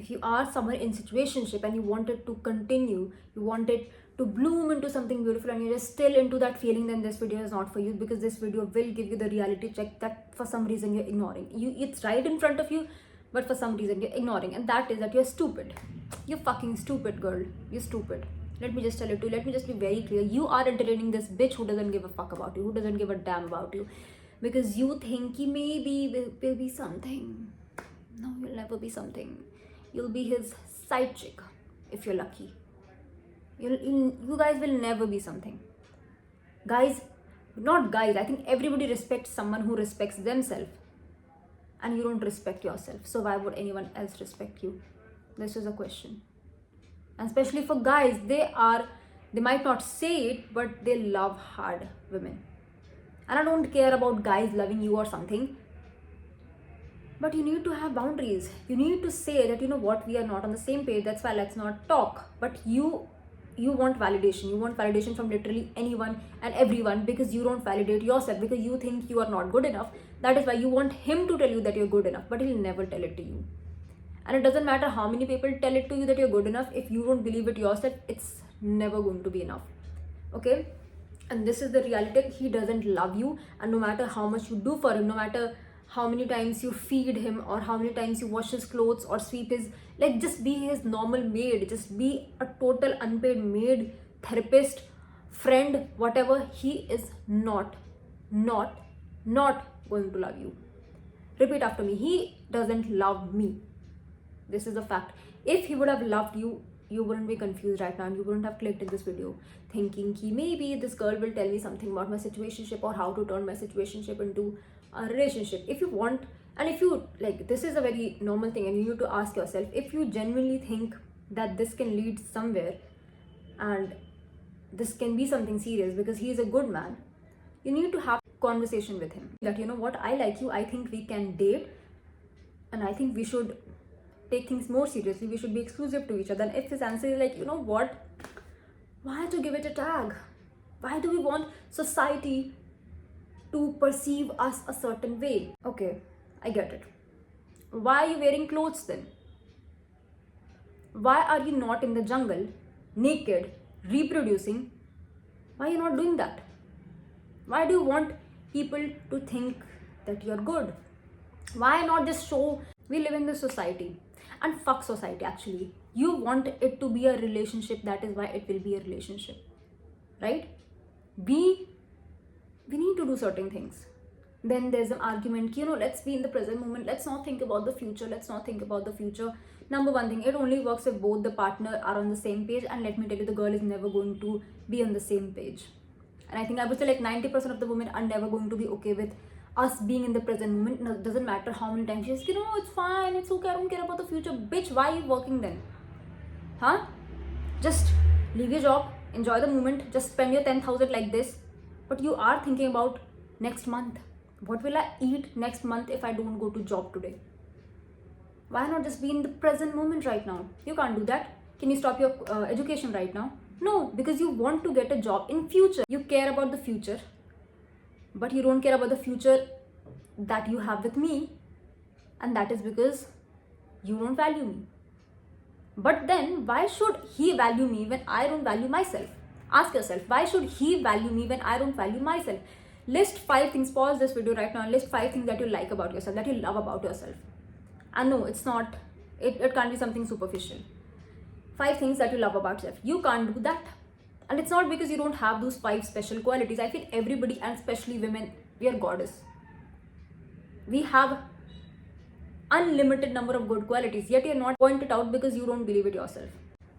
if you are somewhere in situationship and you want it to continue, you want it to bloom into something beautiful, and you're just still into that feeling, then this video is not for you, because this video will give you the reality check that for some reason you're ignoring. It's right in front of you, but for some reason you're ignoring, and that is that you're stupid. You're fucking stupid, girl. You're stupid. Let me just tell it to you. Let me just be very clear. You are entertaining this bitch who doesn't give a fuck about you, who doesn't give a damn about you, because you think he maybe will be something. No, you'll never be something. You'll be his side chick if you're lucky. You guys will never be something. Guys, not guys. I think everybody respects someone who respects themselves, and you don't respect yourself. So why would anyone else respect you? This is a question. And especially for guys, they might not say it, but they love hard women. And I don't care about guys loving you or something, but you need to have boundaries. You need to say that, you know what, we are not on the same page, that's why let's not talk. But you want validation. You want validation from literally anyone and everyone, because you don't validate yourself, because you think you are not good enough. That is why you want him to tell you that you're good enough, but he'll never tell it to you. And it doesn't matter how many people tell it to you that you're good enough. If you don't believe it yourself, it's never going to be enough. Okay? And this is the reality. He doesn't love you, and no matter how much you do for him, no matter how many times you feed him or how many times you wash his clothes or sweep his, like, just be his normal maid, just be a total unpaid maid, therapist, friend, whatever, he is not going to love you. Repeat after me. He doesn't love me. This is a fact. If he would have loved you, you wouldn't be confused right now, and you wouldn't have clicked in this video thinking ki maybe this girl will tell me something about my situationship or how to turn my situationship into a relationship. If you want, and if you like, this is a very normal thing, and you need to ask yourself, if you genuinely think that this can lead somewhere and this can be something serious because he is a good man, you need to have a conversation with him that, you know what, I like you, I think we can date, and I think we should take things more seriously, we should be exclusive to each other. And if his answer is like, you know what, why to give it a tag? Why do we want society to perceive us a certain way? Okay, I get it. Why are you wearing clothes then? Why are you not in the jungle, naked, reproducing? Why are you not doing that? Why do you want people to think that you're good? Why not just show? We live in this society, and fuck society actually. You want it to be a relationship, that is why it will be a relationship, right? We need to do certain things. Then there's an argument, you know, let's be in the present moment, let's not think about the future, Number one thing, it only works if both the partner are on the same page, and let me tell you, the girl is never going to be on the same page. And I think I would say like 90% of the women are never going to be okay with us being in the present moment. No, it doesn't matter how many times she's, you know, it's fine, it's okay, I don't care about the future. Bitch, why are you working then? Huh? Just leave your job, enjoy the moment, just spend your 10,000 like this. But you are thinking about next month. What will I eat next month if I don't go to job today? Why not just be in the present moment right now? You can't do that. Can you stop your education right now? No, because you want to get a job in future. You care about the future, but you don't care about the future that you have with me, and that is because you don't value me. But then why should he value me when I don't value myself? Ask yourself, why should he value me when I don't value myself? List 5 things, pause this video right now and list 5 things that you like about yourself, that you love about yourself. And no, it's not, it can't be something superficial. 5 things that you love about yourself. You can't do that. And it's not because you don't have those 5 special qualities. I feel everybody, and especially women, we are goddess. We have unlimited number of good qualities, yet you're not pointed out because you don't believe it yourself.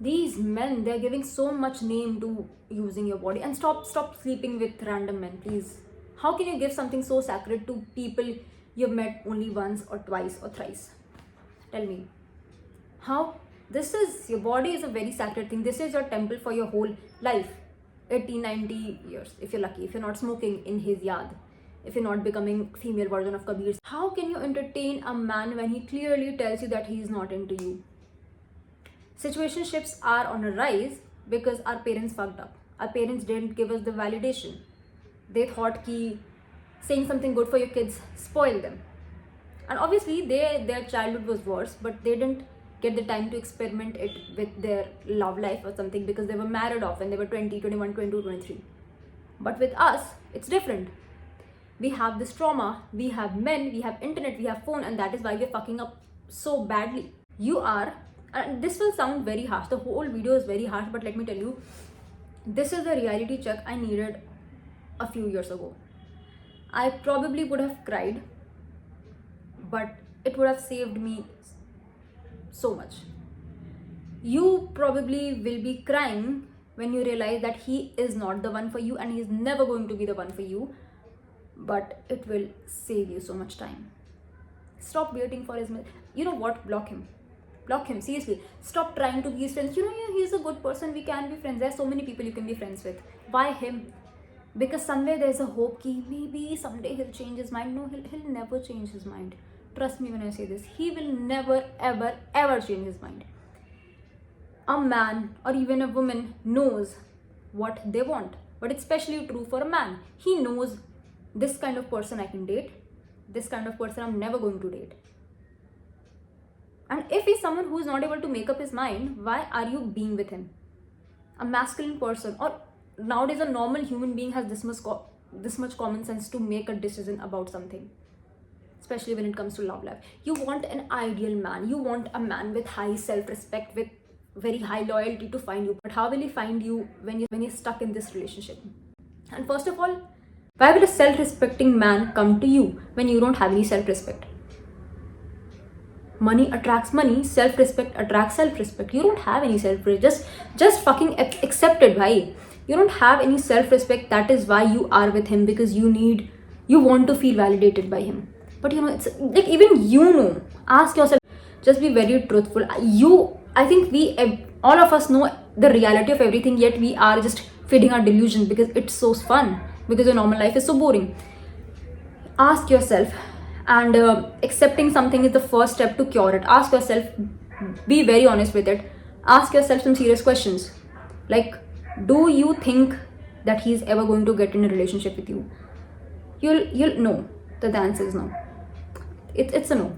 These men, they're giving so much name to using your body. And stop sleeping with random men, please. How can you give something so sacred to people you've met only once or twice or thrice? Tell me. How? Your body is a very sacred thing. This is your temple for your whole life. 80, 90 years, if you're lucky. If you're not smoking in his yard. If you're not becoming female version of Kabir. How can you entertain a man when he clearly tells you that he is not into you? Situationships are on a rise because our parents fucked up. Our parents didn't give us the validation. They thought that saying something good for your kids spoiled them. And obviously their childhood was worse, but they didn't get the time to experiment it with their love life or something, because they were married off when they were 20, 21, 22, 23. But with us, it's different. We have this trauma, we have men, we have internet, we have phone, and that is why we're fucking up so badly. You are, and this will sound very harsh, the whole video is very harsh, but let me tell you, this is the reality check I needed a few years ago. I probably would have cried, but it would have saved me so much. You probably will be crying when you realize that he is not the one for you, and he is never going to be the one for you, but it will save you so much time. Stop waiting for his, you know what, block him, seriously. Stop trying to be his friends. You know, he's a good person, we can be friends. There's so many people you can be friends with. Why him? Because somewhere there's a hope ki maybe someday he'll change his mind. No, he'll never change his mind. Trust me when I say this, he will never ever change his mind. A man or even a woman knows what they want, but it's especially true for a man. He knows this kind of person I can date, this kind of person I'm never going to date. And if he's someone who is not able to make up his mind, why are you being with him? A masculine person, or nowadays a normal human being, has this much common sense to make a decision about something, especially when it comes to love life. You want an ideal man, you want a man with high self-respect, with very high loyalty to find you. But how will he find you when you're stuck in this relationship? And first of all, why will a self-respecting man come to you when you don't have any self-respect? Money attracts money, self-respect attracts self-respect. You don't have any self-respect. Just fucking accept it, bhai. You don't have any self-respect. That is why you are with him, because you want to feel validated by him. But you know, it's like, even you know, ask yourself, just be very truthful. I think all of us know the reality of everything, yet we are just feeding our delusion because it's so fun, because your normal life is so boring. Ask yourself, and accepting something is the first step to cure it. Ask yourself, be very honest with it. Ask yourself some serious questions, like, do you think that he's ever going to get in a relationship with you? You'll know that the answer is no. It's a no,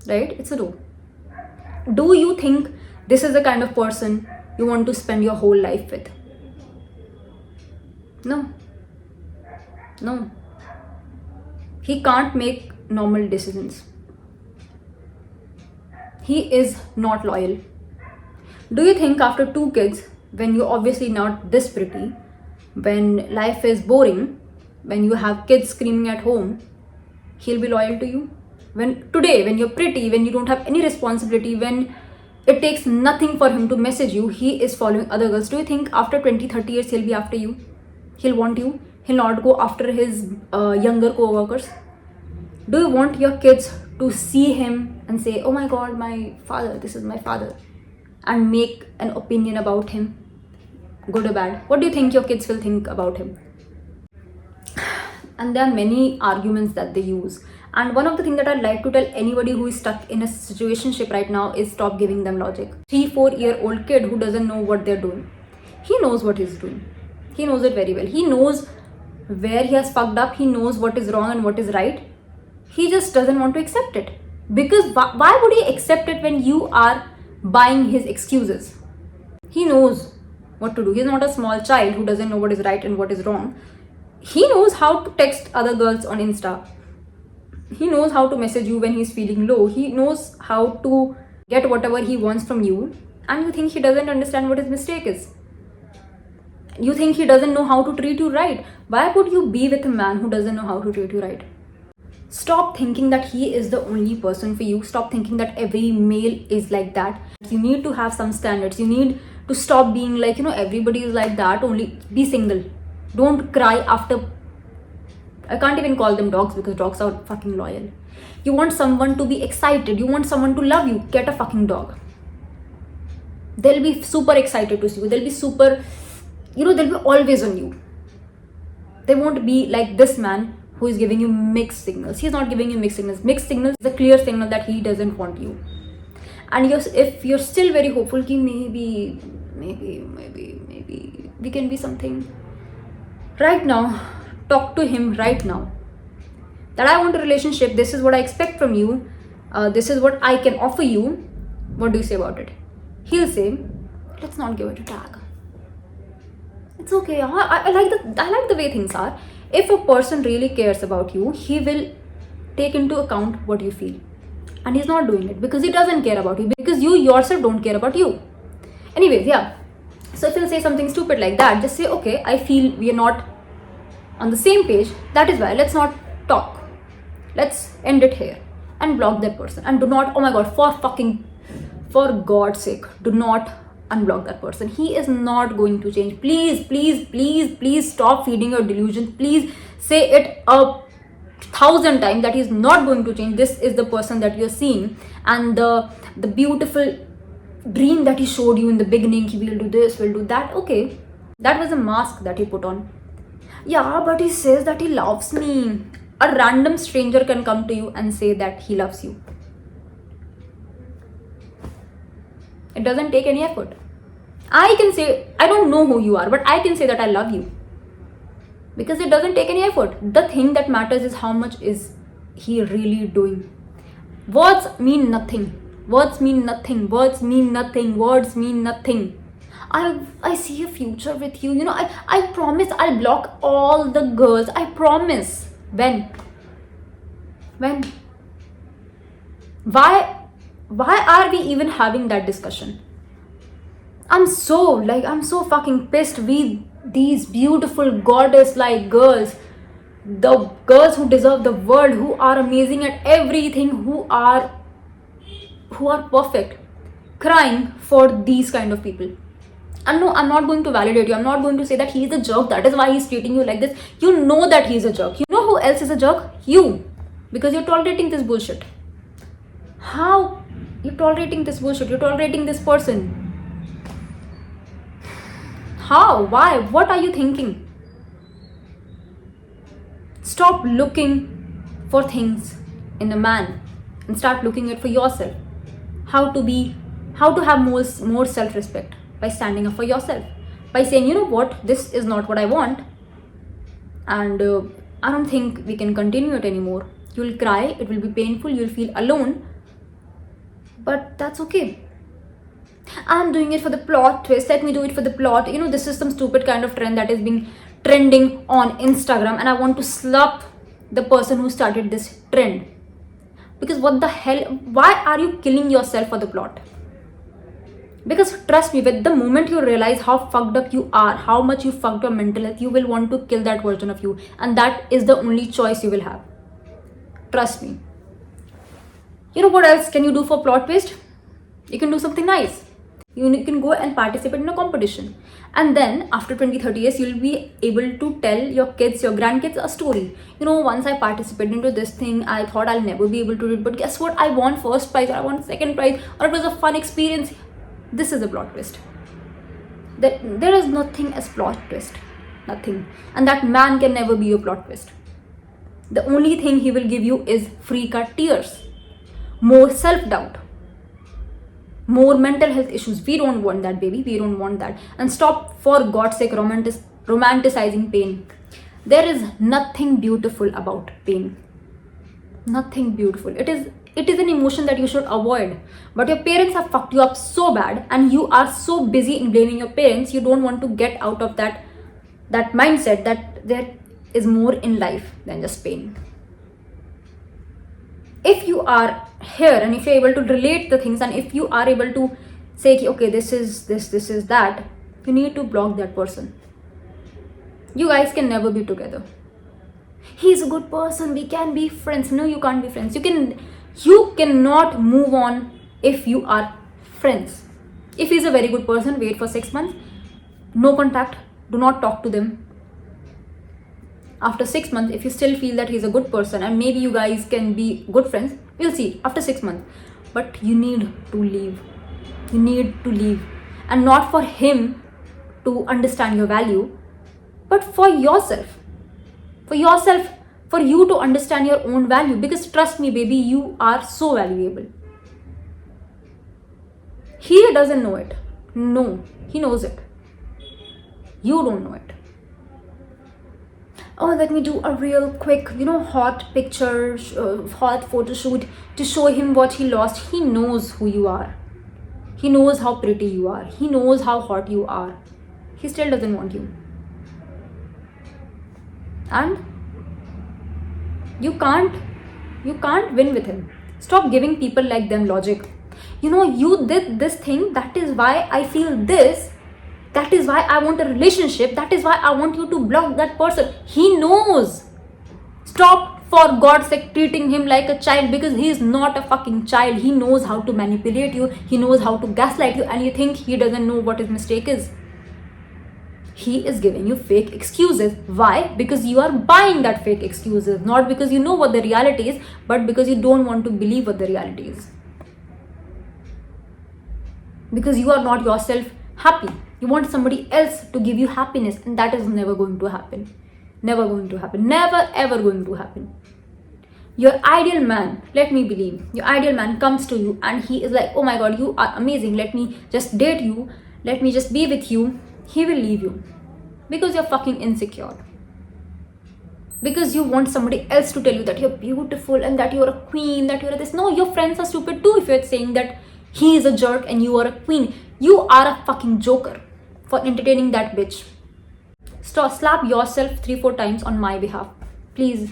right? It's a no. Do you think this is the kind of person you want to spend your whole life with? No. He can't make normal decisions. He is not loyal. Do you think after 2 kids, when you're obviously not this pretty, when life is boring, when you have kids screaming at home, he'll be loyal to you? When you're pretty, when you don't have any responsibility, when it takes nothing for him to message you, he is following other girls. Do you think after 20-30 years he'll be after you? He'll want you? He'll not go after his younger co-workers? Do you want your kids to see him and say, oh my god, my father, this is my father, and make an opinion about him, good or bad? What do you think your kids will think about him? And there are many arguments that they use. And one of the things that I'd like to tell anybody who is stuck in a situationship right now is stop giving them logic. 3-4-year-old kid who doesn't know what they're doing. He knows what he's doing. He knows it very well. He knows where he has fucked up. He knows what is wrong and what is right. He just doesn't want to accept it. Because why would he accept it when you are buying his excuses? He knows what to do. He's not a small child who doesn't know what is right and what is wrong. He knows how to text other girls on Insta. He knows how to message you when he's feeling low. He knows how to get whatever he wants from you. And you think he doesn't understand what his mistake is. You think he doesn't know how to treat you right. Why would you be with a man who doesn't know how to treat you right? Stop thinking that he is the only person for you. Stop thinking that every male is like that. You need to have some standards. You need to stop being like, everybody is like that. Only be single. Don't cry after. I can't even call them dogs because dogs are fucking loyal. You want someone to be excited. You want someone to love you. Get a fucking dog. They'll be super excited to see you. They'll be super, they'll be always on you. They won't be like this man who is giving you mixed signals. He's not giving you mixed signals. Mixed signals is a clear signal that he doesn't want you. And if you're still very hopeful, maybe we can be something. Right now, talk to him right now. That I want a relationship. This is what I expect from you. This is what I can offer you. What do you say about it? He'll say, let's not give it a tag. It's okay. I like the way things are. If a person really cares about you, he will take into account what you feel. And he's not doing it because he doesn't care about you, because you yourself don't care about you. Anyways, yeah. So if you'll say something stupid like that, just say, okay, I feel we are not on the same page. That is why let's not talk. Let's end it here and block that person. And do not, oh my god, for God's sake, do not unblock that person. He is not going to change. Please stop feeding your delusions. Please say it 1,000 times that he's not going to change. This is the person that you're seeing, and the beautiful dream that he showed you in the beginning, he will do this, will do that. Okay, that was a mask that he put on. Yeah, but he says that he loves me. A random stranger can come to you and say that he loves you. It doesn't take any effort. I can say, I don't know who you are, but I can say that I love you. Because it doesn't take any effort. The thing that matters is how much is he really doing. Words mean nothing. Words mean nothing. Words mean nothing. Words mean nothing. I see a future with you. You know, I promise I'll block all the girls. I promise. When? Why are we even having that discussion? I'm so fucking pissed with these beautiful goddess like girls, the girls who deserve the world, who are amazing at everything, who are perfect, crying for these kind of people. And no, I'm not going to validate you. I'm not going to say that he's a jerk, that is why he's treating you like this. You know that he's a jerk. You know who else is a jerk? You. Because you're tolerating this bullshit. How? You're tolerating this bullshit. You're tolerating this person. How? Why? What are you thinking? Stop looking for things in a man and start looking it for yourself. How to have more self-respect. By standing up for yourself, by saying, you know what, this is not what I want, and I don't think we can continue it anymore. You'll cry, it will be painful, you'll feel alone, but that's okay. I'm doing it for the plot twist. Let me do it for the plot. You know, this is some stupid kind of trend that is being trending on Instagram, and I want to slap the person who started this trend. Because what the hell, why are you killing yourself for the plot? Because trust me, with the moment you realize how fucked up you are, how much you fucked your mental health, you will want to kill that version of you. And that is the only choice you will have. Trust me. You know what else can you do for plot twist? You can do something nice. You can go and participate in a competition. And then after 20-30 years, you'll be able to tell your kids, your grandkids a story. You know, once I participated into this thing, I thought I'll never be able to do it. But guess what? I won first prize, or I won second prize, or it was a fun experience. This is a plot twist. There is nothing as plot twist. Nothing. And that man can never be your plot twist. The only thing he will give you is free cut tears. More self-doubt. More mental health issues. We don't want that, baby. We don't want that. And stop, for God's sake, romanticizing pain. There is nothing beautiful about pain. Nothing beautiful. It is an emotion that you should avoid. But your parents have fucked you up so bad, and you are so busy in blaming your parents, you don't want to get out of that mindset that there is more in life than just pain. If you are here and if you're able to relate the things, and if you are able to say, okay, this is that, you need to block that person. You guys can never be together. He's a good person, we can be friends. No, you can't be friends. You cannot move on if you are friends. If he's a very good person, wait for 6 months. No contact. Do not talk to them. After 6 months, if you still feel that he's a good person and maybe you guys can be good friends, we'll see after 6 months. But you need to leave. You need to leave. And not for him to understand your value, but for yourself. For yourself. For you to understand your own value. Because trust me, baby, you are so valuable. He doesn't know it. No, he knows it. You don't know it. Oh, let me do a real quick, hot picture, hot photo shoot to show him what he lost. He knows who you are. He knows how pretty you are. He knows how hot you are. He still doesn't want you. And you can't win with him. Stop giving people like them logic. You did this thing, that is why I feel this, that is why I want a relationship, that is why I want you to block that person. He knows. Stop, for God's sake, treating him like a child, because he is not a fucking child. He knows how to manipulate you, he knows how to gaslight you, and you think he doesn't know what his mistake is. He is giving you fake excuses. Why? Because you are buying that fake excuses. Not because you know what the reality is, but because you don't want to believe what the reality is. Because you are not yourself happy. You want somebody else to give you happiness, and that is never going to happen. Never going to happen. Never ever going to happen. Your ideal man, let me believe, your ideal man comes to you and he is like, oh my god, you are amazing, let me just date you, let me just be with you. He will leave you because you're fucking insecure. Because you want somebody else to tell you that you're beautiful and that you're a queen, that you're this. No, your friends are stupid too if you're saying that he is a jerk and you are a queen. You are a fucking joker for entertaining that bitch. Stop, slap yourself 3-4 times on my behalf, please,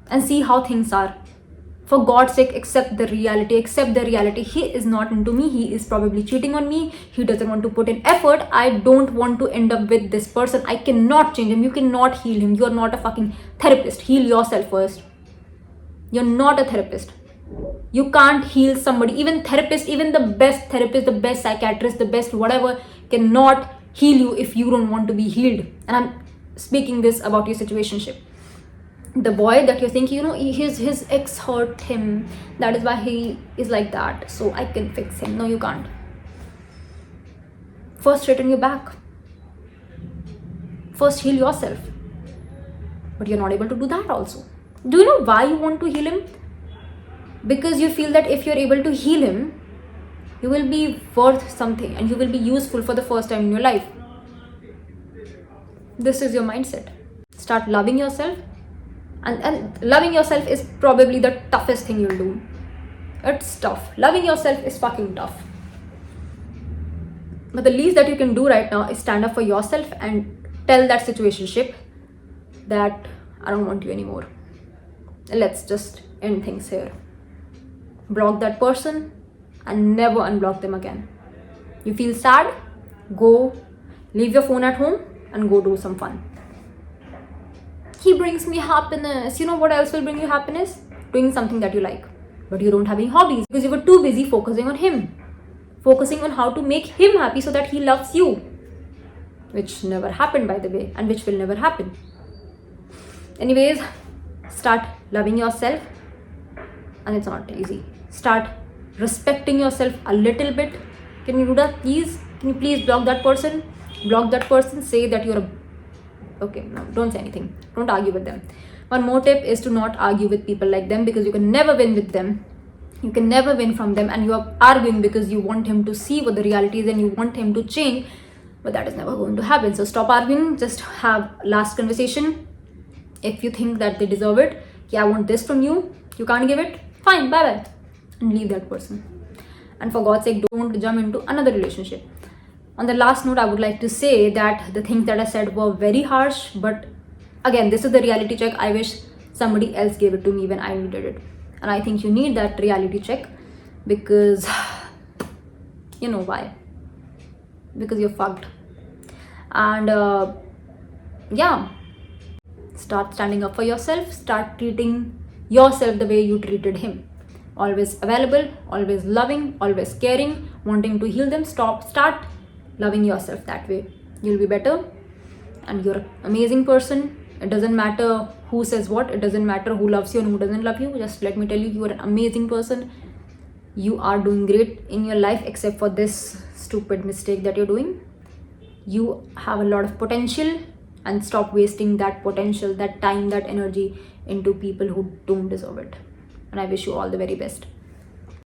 and see how things are. For God's sake, accept the reality. Accept the reality. He is not into me. He is probably cheating on me. He doesn't want to put in effort. I don't want to end up with this person. I cannot change him. You cannot heal him. You are not a fucking therapist. Heal yourself first. You're not a therapist. You can't heal somebody. Even therapist, even the best therapist, the best psychiatrist, the best whatever, cannot heal you if you don't want to be healed. And I'm speaking this about your situationship. The boy that you're thinking, his ex hurt him, that is why he is like that, so I can fix him. No, you can't. First, straighten your back. First, heal yourself. But you're not able to do that also. Do you know why you want to heal him? Because you feel that if you're able to heal him, you will be worth something and you will be useful for the first time in your life. This is your mindset. Start loving yourself. And loving yourself is probably the toughest thing you'll do. It's tough. Loving yourself is fucking tough. But the least that you can do right now is stand up for yourself and tell that situationship that I don't want you anymore. Let's just end things here. Block that person and never unblock them again. You feel sad? Go leave your phone at home and go do some fun. He brings me happiness. You know what else will bring you happiness? Doing something that you like. But you don't have any hobbies because you were too busy focusing on him. Focusing on how to make him happy so that he loves you. Which never happened, by the way, and which will never happen. Anyways, start loving yourself. And it's not easy. Start respecting yourself a little bit. Can you do that, please? Can you please block that person? Block that person. Say that you're a... Okay, no, don't say anything. Don't argue with them. One more tip is to not argue with people like them, because you can never win with them. You can never win from them, and you are arguing because you want him to see what the reality is and you want him to change, but that is never going to happen. So stop arguing. Just have last conversation. If you think that they deserve it, I want this from you, you can't give it, fine, bye bye, and leave that person. And for God's sake, don't jump into another relationship. On the last note, I would like to say that the things that I said were very harsh, but again, this is the reality check. I wish somebody else gave it to me when I needed it. And I think you need that reality check, because you know why. Because you're fucked. And start standing up for yourself. Start treating yourself the way you treated him. Always available, always loving, always caring, wanting to heal them. Start loving yourself that way. You'll be better, and you're an amazing person. It doesn't matter who says what. It doesn't matter who loves you and who doesn't love you. Just let me tell you, you are an amazing person. You are doing great in your life, except for this stupid mistake that you're doing. You have a lot of potential, and stop wasting that potential, that time, that energy into people who don't deserve it. And I wish you all the very best.